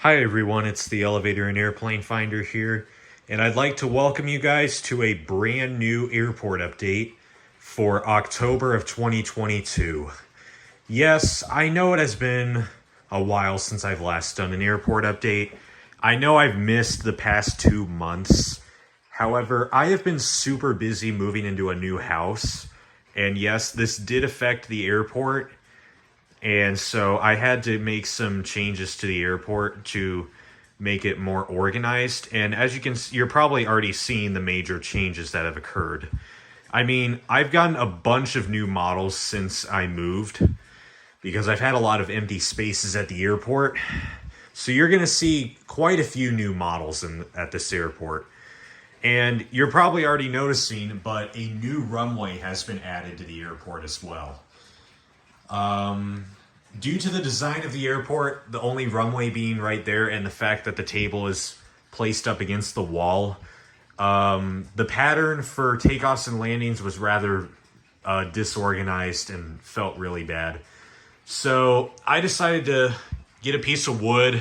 Hi everyone, it's the Elevator and Airplane Finder here, and I'd like to welcome you guys to a brand new airport update for October of 2022. Yes, I know it has been a while since I've last done an airport update. I know I've missed the past 2 months. However, I have been super busy moving into a new house, and yes, this did affect the airport. And so I had to make some changes to the airport to make it more organized. And as you can see, you're probably already seeing the major changes that have occurred. I mean, I've gotten a bunch of new models since I moved because I've had a lot of empty spaces at the airport. So you're going to see quite a few new models at this airport. And you're probably already noticing, but a new runway has been added to the airport as well. Due to the design of the airport, the only runway being right there and the fact that the table is placed up against the wall, the pattern for takeoffs and landings was rather disorganized and felt really bad. So I decided to get a piece of wood,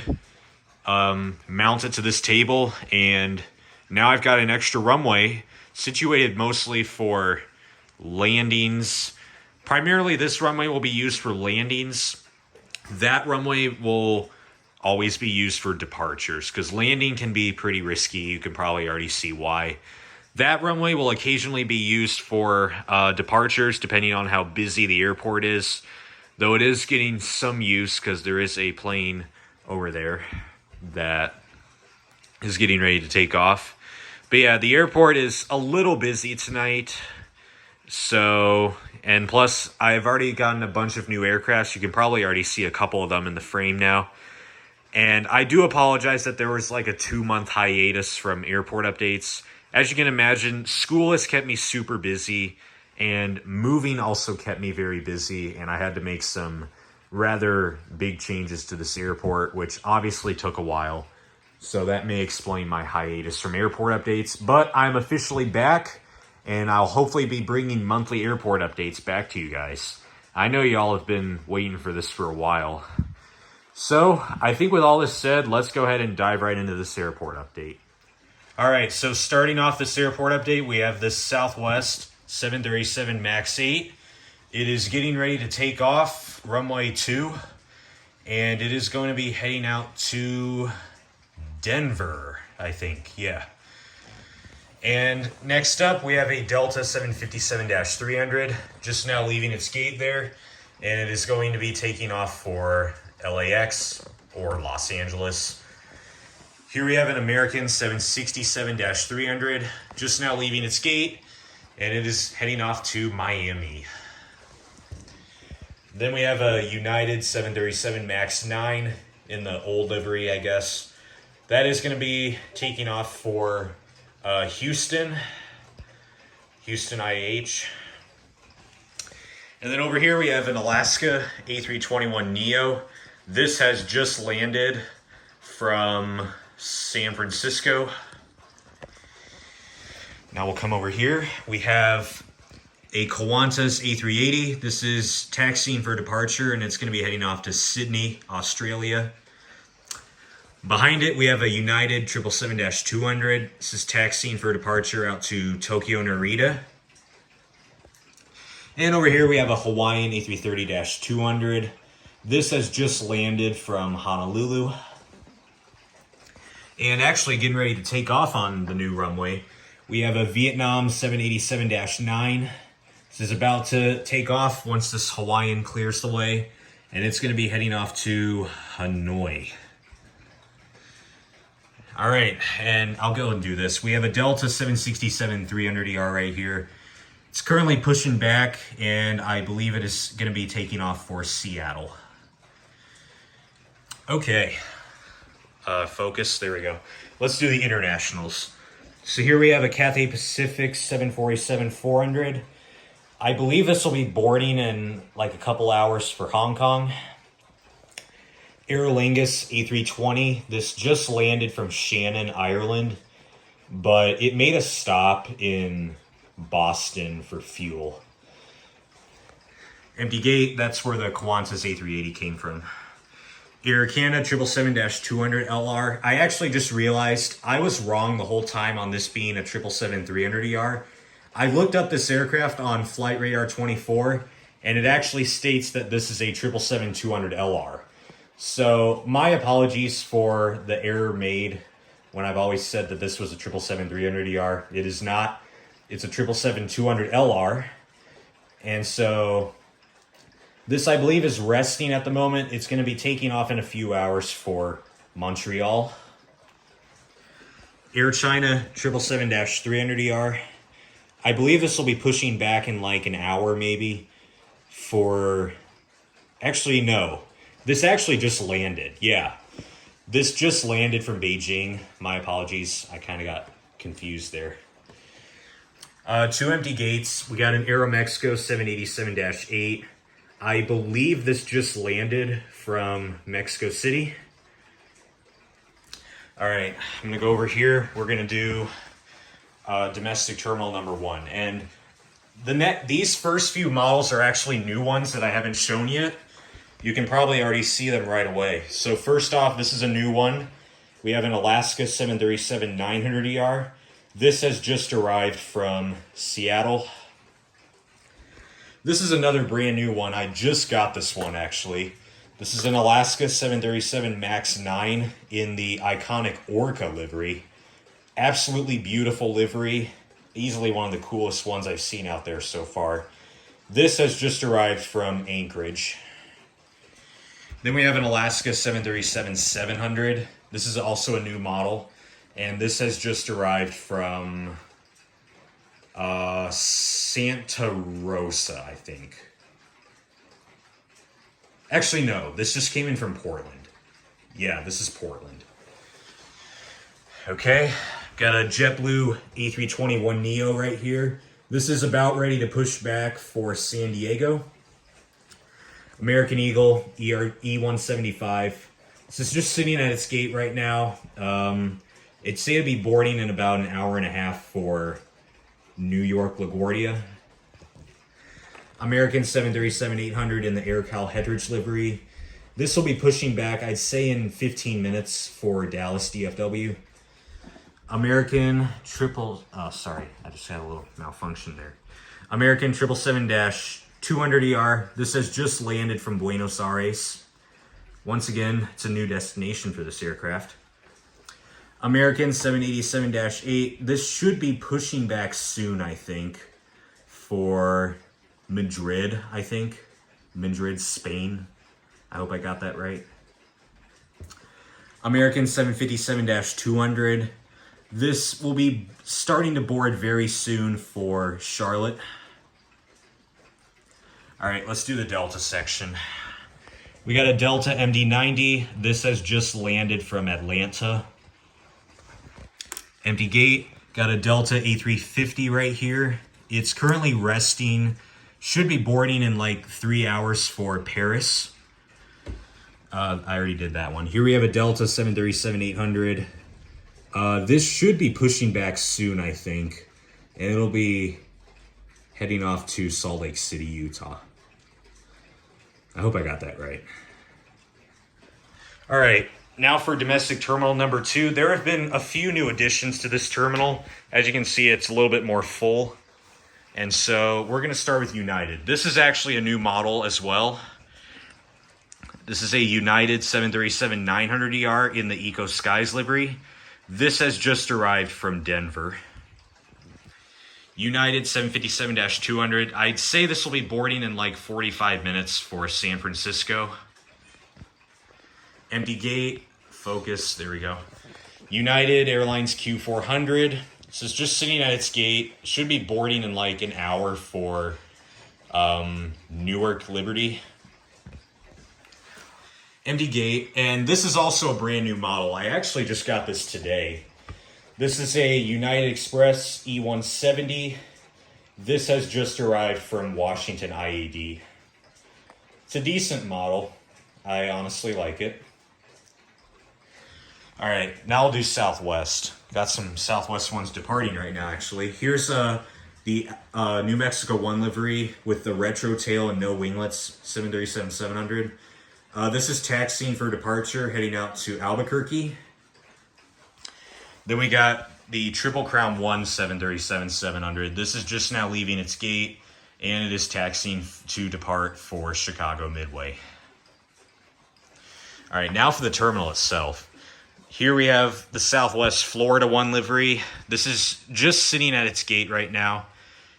mount it to this table, and now I've got an extra runway situated mostly for landings. Primarily, this runway will be used for landings. That runway will always be used for departures because landing can be pretty risky. You can probably already see why. That runway will occasionally be used for departures depending on how busy the airport is, though it is getting some use because there is a plane over there that is getting ready to take off. But yeah, the airport is a little busy tonight. So, and plus, I've already gotten a bunch of new aircrafts. You can probably already see a couple of them in the frame now. And I do apologize that there was like a 2-month hiatus from airport updates. As you can imagine, school has kept me super busy, and moving also kept me very busy. And I had to make some rather big changes to this airport, which obviously took a while. So that may explain my hiatus from airport updates. But I'm officially back. And I'll hopefully be bringing monthly airport updates back to you guys. I know y'all have been waiting for this for a while. So, I think with all this said, let's go ahead and dive right into this airport update. Alright, so starting off this airport update, we have this Southwest 737 MAX 8. It is getting ready to take off, runway 2. And it is going to be heading out to Denver, I think, yeah. And next up, we have a Delta 757-300, just now leaving its gate there, and it is going to be taking off for LAX or Los Angeles. Here we have an American 767-300, just now leaving its gate, and it is heading off to Miami. Then we have a United 737 MAX 9 in the old livery, I guess. That is going to be taking off for Houston IH. And then over here we have an Alaska A321neo. This has just landed from San Francisco. Now we'll come over here. We have a Qantas A380. This is taxiing for departure, and it's going to be heading off to Sydney, Australia. Behind it, we have a United 777-200. This is taxiing for departure out to Tokyo Narita. And over here, we have a Hawaiian A330-200. This has just landed from Honolulu. And actually getting ready to take off on the new runway, we have a Vietnam 787-9. This is about to take off once this Hawaiian clears the way. And it's going to be heading off to Hanoi. All right, and I'll go and do this. We have a Delta 767-300ER right here. It's currently pushing back, and I believe it is going to be taking off for Seattle. Okay, focus, there we go. Let's do the internationals. So here we have a Cathay Pacific 747-400. I believe this will be boarding in like a couple hours for Hong Kong. Aer Lingus A320. This just landed from Shannon, Ireland, but it made a stop in Boston for fuel. Empty gate, that's where the Qantas A380 came from. Air Canada 777-200LR. I actually just realized I was wrong the whole time on this being a 777-300ER. I looked up this aircraft on Flight Radar 24, and it actually states that this is a 777-200LR. So my apologies for the error made when I've always said that this was a 777-300ER. It is not. It's a 777-200LR. And so this, I believe, is resting at the moment. It's going to be taking off in a few hours for Montreal. Air China 777-300ER. I believe this will be pushing back in like an hour maybe for... Actually, no. This actually just landed. Yeah. This just landed from Beijing. My apologies. I kind of got confused there. 2 empty gates. We got an Aeromexico 787-8. I believe this just landed from Mexico City. All right, I'm gonna go over here. We're gonna do domestic terminal number 1. And these first few models are actually new ones that I haven't shown yet. You can probably already see them right away. So first off, this is a new one. We have an Alaska 737-900ER. This has just arrived from Seattle. This is another brand new one. I just got this one, actually. This is an Alaska 737 MAX 9 in the iconic Orca livery. Absolutely beautiful livery. Easily one of the coolest ones I've seen out there so far. This has just arrived from Anchorage. Then we have an Alaska 737-700. This is also a new model. And this has just arrived from... Santa Rosa, I think. Actually, no. This just came in from Portland. Yeah, this is Portland. Okay. Got a JetBlue A321neo right here. This is about ready to push back for San Diego. American Eagle E175. This is just sitting at its gate right now. It's said to be boarding in about an hour and a half for New York LaGuardia. American 737-800 in the Air Cal Hetridge livery. This will be pushing back, I'd say, in 15 minutes for Dallas DFW. American sorry, I just had a little malfunction there. American 777-200ER. This has just landed from Buenos Aires. Once again, it's a new destination for this aircraft. American 787-8. This should be pushing back soon, I think, for Madrid, I think. Madrid, Spain. I hope I got that right. American 757-200. This will be starting to board very soon for Charlotte. All right, let's do the Delta section. We got a Delta MD-90. This has just landed from Atlanta. Empty gate. Got a Delta A350 right here. It's currently resting. Should be boarding in like 3 hours for Paris. I already did that one. Here we have a Delta 737-800. This should be pushing back soon, I think. And it'll be heading off to Salt Lake City, Utah. I hope I got that right. All right. Now for domestic terminal number 2, there have been a few new additions to this terminal. As you can see, it's a little bit more full. And so we're going to start with United. This is actually a new model as well. This is a United 737-900ER in the Eco Skies livery. This has just arrived from Denver. United 757-200. I'd say this will be boarding in like 45 minutes for San Francisco. Empty gate. Focus, there we go. United Airlines Q400. This is just sitting at its gate. Should be boarding in like an hour for Newark Liberty. Empty gate, and this is also a brand new model. I actually just got this today. This is a United Express E170. This has just arrived from Washington IAD. It's a decent model. I honestly like it. All right, now I'll do Southwest. Got some Southwest ones departing right now, actually. Here's the New Mexico 1 livery with the retro tail and no winglets, 737-700. This is taxiing for departure, heading out to Albuquerque. Then we got the Triple Crown 1 737-700. This is just now leaving its gate, and it is taxiing to depart for Chicago Midway. All right, now for the terminal itself. Here we have the Southwest Florida 1 livery. This is just sitting at its gate right now.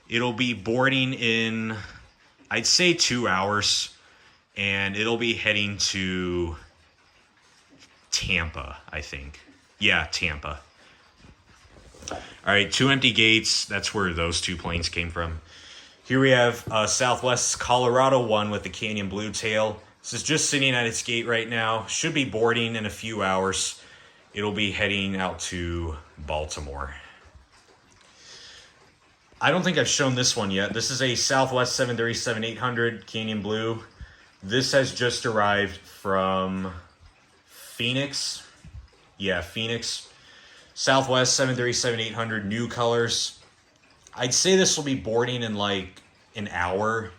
It'll be boarding in, I'd say, 2 hours, and it'll be heading to Tampa, I think. Yeah, Tampa. All right, 2 empty gates. That's where those 2 planes came from. Here we have Southwest Colorado 1 with the Canyon Blue tail. This is just sitting at its gate right now. Should be boarding in a few hours. It'll be heading out to Baltimore. I don't think I've shown this one yet. This is a Southwest 737-800 Canyon Blue. This has just arrived from Phoenix. Yeah, Phoenix. Southwest 737-800, new colors. I'd say this will be boarding in like an hour.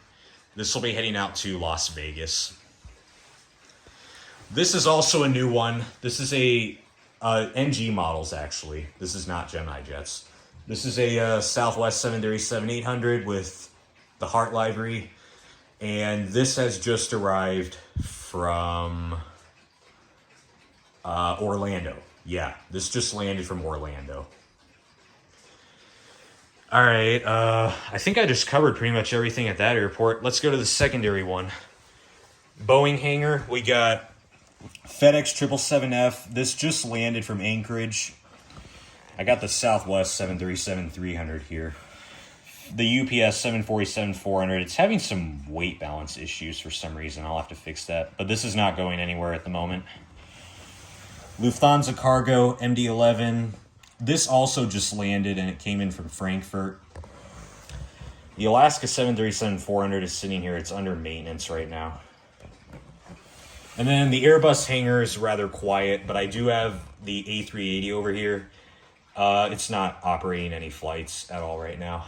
This will be heading out to Las Vegas. This is also a new one. This is a NG models, actually. This is not Gemini jets. This is a Southwest 737-800 with the Heart livery. And this has just arrived from Orlando. Yeah, this just landed from Orlando. All right, I think I just covered pretty much everything at that airport. Let's go to the secondary one. Boeing hangar, we got FedEx 777F. This just landed from Anchorage. I got the Southwest 737-300 here. The UPS 747-400. It's having some weight balance issues for some reason. I'll have to fix that. But this is not going anywhere at the moment. Lufthansa Cargo MD-11. This also just landed and it came in from Frankfurt. The Alaska 737-400 is sitting here. It's under maintenance right now. And then the Airbus hangar is rather quiet, but I do have the A380 over here. It's not operating any flights at all right now.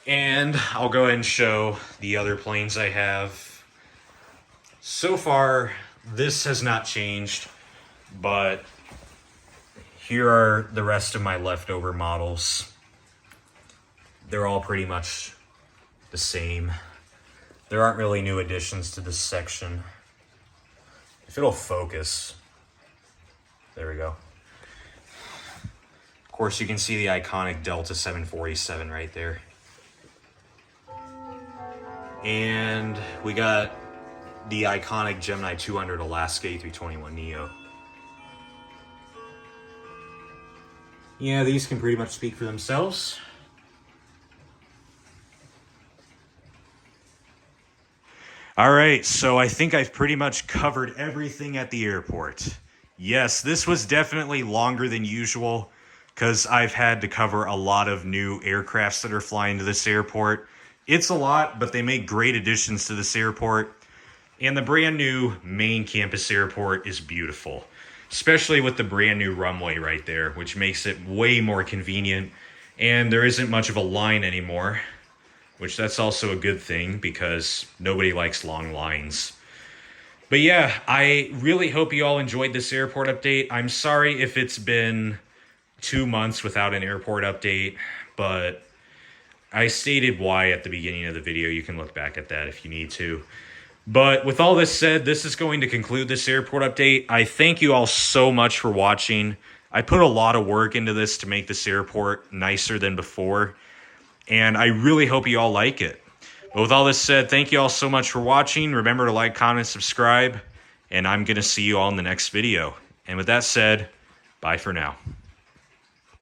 And I'll go ahead and show the other planes I have. So far, this has not changed, but here are the rest of my leftover models. They're all pretty much the same. There aren't really new additions to this section. If it'll focus. There we go. Of course, you can see the iconic Delta 747 right there. And we got the iconic Gemini 200 Alaska A321neo. Yeah, these can pretty much speak for themselves. All right, so I think I've pretty much covered everything at the airport. Yes, this was definitely longer than usual because I've had to cover a lot of new aircrafts that are flying to this airport. It's a lot, but they make great additions to this airport. And the brand new main campus airport is beautiful, especially with the brand new runway right there, which makes it way more convenient. And there isn't much of a line anymore, which that's also a good thing because nobody likes long lines. But yeah, I really hope you all enjoyed this airport update. I'm sorry if it's been 2 months without an airport update, but I stated why at the beginning of the video. You can look back at that if you need to. But with all this said, this is going to conclude this airport update. I thank you all so much for watching. I put a lot of work into this to make this airport nicer than before, and I really hope you all like it. But with all this said, thank you all so much for watching. Remember to like, comment, subscribe, and I'm going to see you all in the next video. And with that said, bye for now.